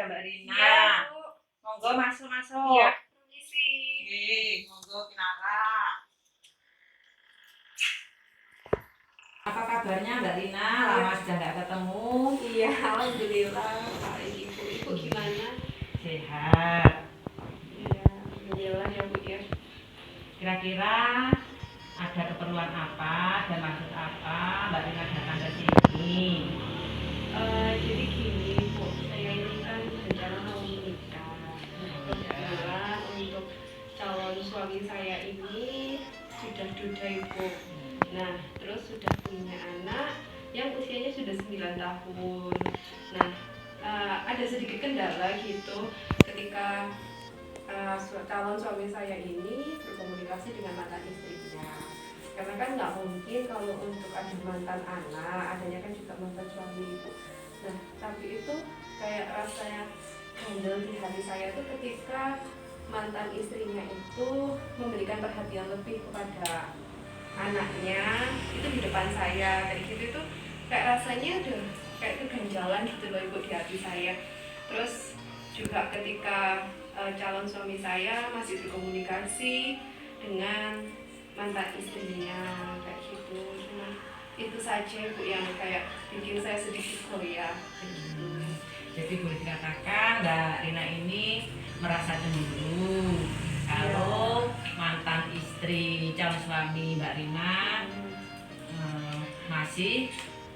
Mbak Rina. Iya, Bu. Monggo masuk. Iya, permisi. Monggo Kinara. Apa kabarnya Mbak Rina? Lama sudah nggak ketemu. Iya, alhamdulillah. Baik, Ibu. Ibu gimana? Sehat. Iya, alhamdulillah ya, Bu ya. Kira-kira ada keperluan apa dan maksud apa Mbak Rina datang ke sini? Jadi gini, Bu, saya ini kan rencana mau menikah. Kebetulan untuk calon suami saya ini sudah duda, Ibu. Nah, terus sudah punya anak yang usianya sudah 9 tahun. Nah, ada sedikit kendala gitu ketika calon suami saya ini berkomunikasi dengan mantan istrinya, karena kan nggak mungkin kalau untuk ada mantan anak adanya kan juga mantan suami, Ibu. Nah, tapi itu kayak rasanya handle di hati saya tuh ketika mantan istrinya itu memberikan perhatian lebih kepada anaknya itu di depan saya, kayak gitu itu kayak rasanya udah kayak keganjalan gitu loh, Ibu, di hati saya. Terus juga ketika calon suami saya masih berkomunikasi dengan mantan istrinya kayak gitu, cuma itu saja, Bu, yang kayak bikin saya sedikit goyah gitu. Jadi boleh dikatakan Mbak Rina ini merasa cemburu kalau mantan istri calon suami Mbak Rina masih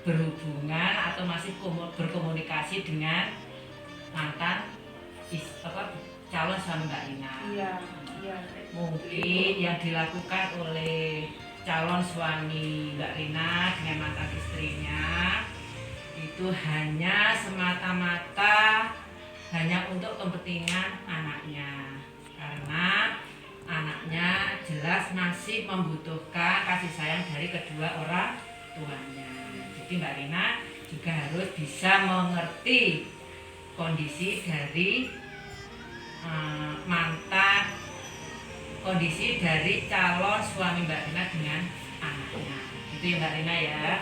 berhubungan atau masih berkomunikasi dengan mantan calon suami Mbak Rina. Iya. Mungkin yang dilakukan oleh calon suami Mbak Rina dengan mantan istrinya itu hanya semata-mata hanya untuk kepentingan anaknya, karena anaknya jelas masih membutuhkan kasih sayang dari kedua orang tuanya. Jadi Mbak Rina juga harus bisa mengerti kondisi dari kondisi dari calon suami Mbak Rina dengan anaknya. Itu ya Mbak Rina ya.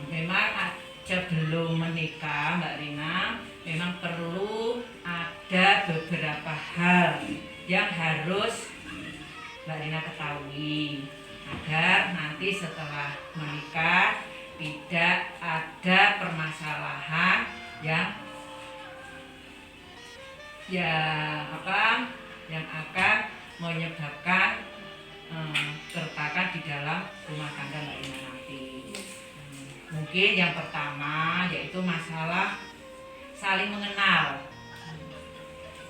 Memang sebelum menikah Mbak Rina memang perlu ada beberapa hal yang harus Mbak Rina ketahui agar nanti setelah menikah tidak ada permasalahan yang akan menyebabkan keretakan di dalam rumah tangga Mbak Rina nanti. Mungkin yang pertama yaitu masalah saling mengenal.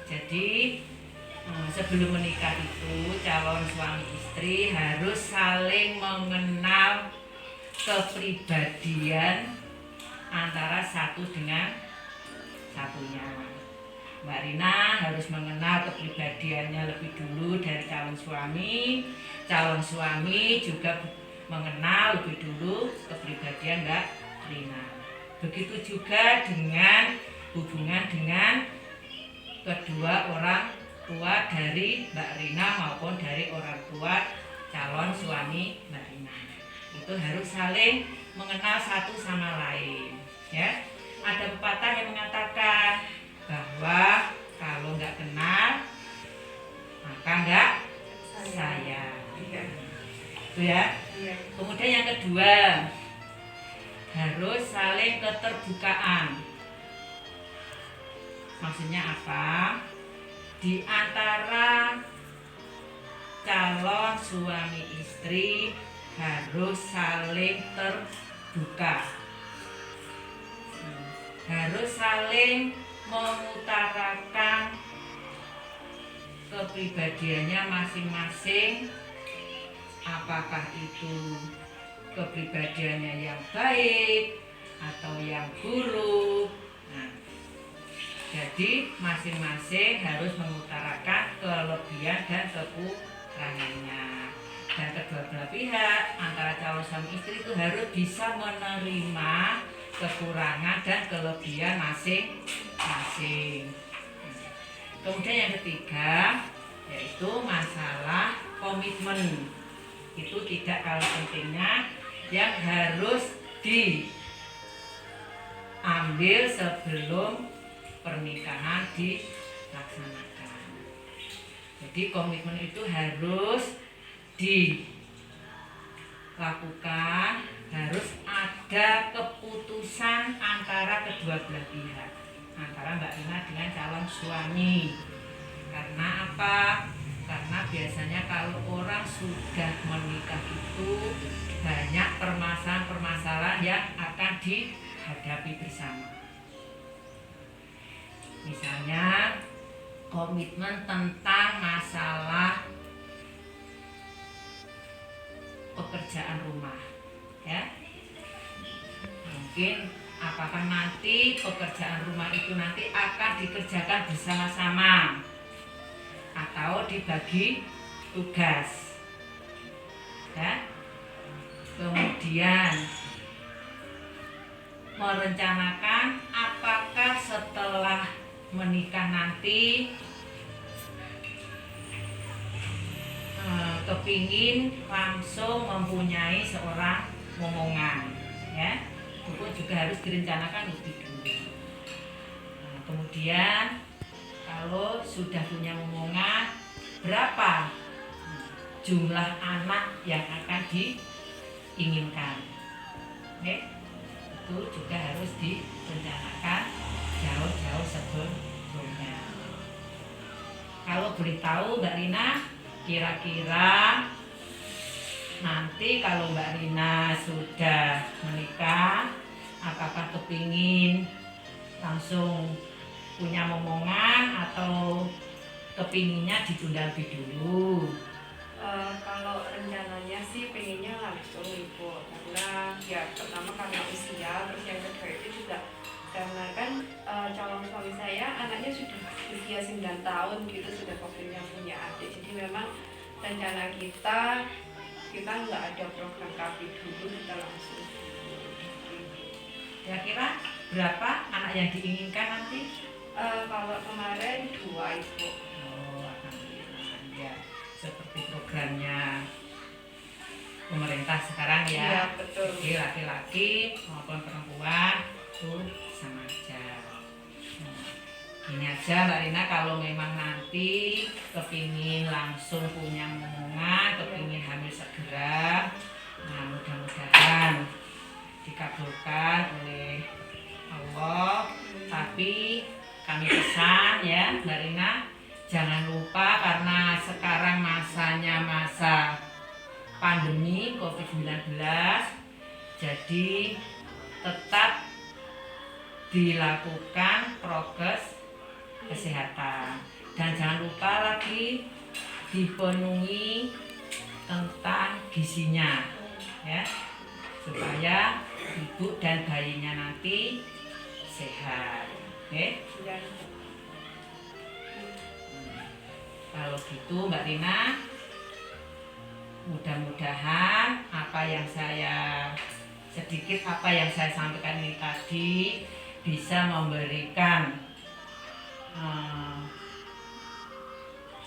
Jadi sebelum menikah itu calon suami istri harus saling mengenal kepribadian antara satu dengan satunya. Mbak Rina harus mengenal kepribadiannya lebih dulu dari calon suami juga mengenal lebih dulu kepribadian Mbak Rina. Begitu juga dengan hubungan dengan kedua orang tua dari Mbak Rina maupun dari orang tua calon suami Mbak Rina. Itu harus saling mengenal satu sama lain, ya. Ada pepatah yang mengatakan bahwa kalau nggak kenal maka nggak sayang. Itu ya. Kemudian yang kedua harus saling keterbukaan. Maksudnya apa? Di antara calon suami istri harus saling terbuka, harus saling mengutarakan kepribadiannya masing-masing, apakah itu kepribadiannya yang baik atau yang buruk. Nah, jadi masing-masing harus mengutarakan kelebihan dan kekurangannya. Dan kedua belah pihak antara calon suami istri itu harus bisa menerima kekurangan dan kelebihan masing-masing. Kemudian yang ketiga yaitu masalah komitmen. Itu tidak kalah pentingnya, yang harus diambil sebelum pernikahan dilaksanakan. Jadi komitmen itu harus dilakukan, harus ada keputusan antara kedua belah pihak, antara Mbak Rina dengan calon suami. Karena apa? Karena biasanya kalau orang sudah menikah itu banyak permasalahan-permasalahan yang akan dihadapi bersama. Misalnya komitmen tentang masalah pekerjaan rumah, ya. Mungkin apakah nanti pekerjaan rumah itu nanti akan dikerjakan bersama-sama atau dibagi tugas, ya. Kemudian merencanakan apakah setelah menikah nanti kepingin langsung mempunyai seorang momongan, ya. Itu pun juga harus direncanakan lebih dulu. Kemudian kalau sudah punya momongan, berapa jumlah anak yang akan diinginkan, oke? Itu juga harus direncanakan jauh-jauh sebelumnya. Kalau boleh tahu Mbak Rina, kira-kira nanti kalau Mbak Rina sudah menikah, apakah kepingin langsung punya momongan atau kepinginnya ditunda lebih dulu? Kalau rencananya sih pengennya langsung Ibu, karena ya pertama karena usia, terus yang kedua itu juga karena kan calon suami saya anaknya sudah usia 9 tahun gitu, sudah waktunya punya adik. Jadi memang rencana kita nggak ada program KB dulu, kita langsung. Kira-kira berapa anak yang diinginkan nanti? Kalau kemarin 2 Ibu. Oh, alhamdulillah, ya. Seperti programnya pemerintah sekarang, ya. Iya, betul. Jadi laki-laki maupun perempuan itu sama aja. Gini aja Mbak Rina, kalau memang nanti kepingin langsung punya momongan, kepingin hamil segera, nah mudah-mudahan dikabulkan oleh Allah. Tapi kami pesan ya Mbak Rina, jangan lupa karena sekarang masanya masa pandemi COVID-19, jadi tetap dilakukan prokes kesehatan, dan jangan lupa lagi dipenuhi tentang gizinya, ya, supaya ibu dan bayinya nanti sehat. Oke? Kalau gitu Mbak Rina, mudah-mudahan apa yang saya sampaikan ini tadi bisa memberikan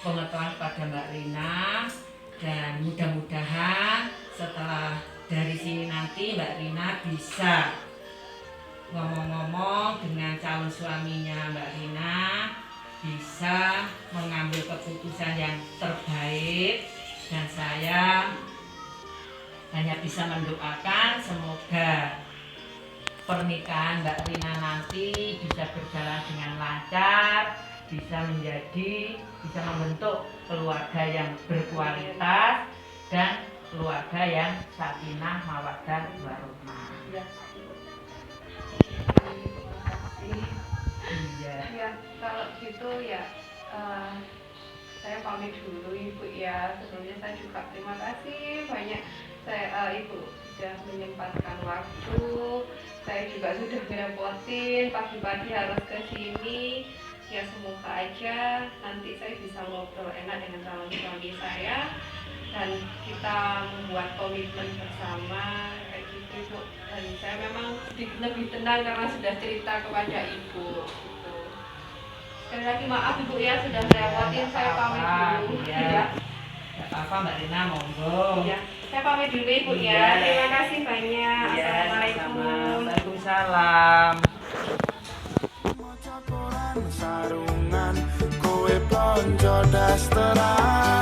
pengetahuan kepada Mbak Rina, dan mudah-mudahan setelah dari sini nanti Mbak Rina bisa ngomong-ngomong dengan calon suaminya Mbak Rina, bisa mengambil keputusan yang terbaik, dan saya hanya bisa mendoakan semoga pernikahan Mbak Rina nanti bisa berjalan dengan lancar, bisa membentuk keluarga yang berkualitas dan keluarga yang sakinah mawaddah warahmah. Iya. Ya, kalau gitu ya saya pamit dulu Ibu ya. Sebelumnya saya juga terima kasih banyak Ibu sudah menyempatkan waktu. Saya juga sudah ngerepotin pagi-pagi harus ke sini. Ya semoga aja nanti saya bisa ngobrol enak dengan calon suami saya dan kita membuat komitmen bersama kayak gitu Ibu. Dan saya memang lebih tenang karena sudah cerita kepada Ibu. Gitu. Sekali lagi maaf Ibu ya sudah merepotin, saya pamit dulu. Ya. Gak apa-apa Mbak Rina, monggo. Ya, saya pamit dulu Ibu ya. Iya. Terima kasih banyak. Ya, Assalamualaikum. Waalaikumsalam. jelas terang.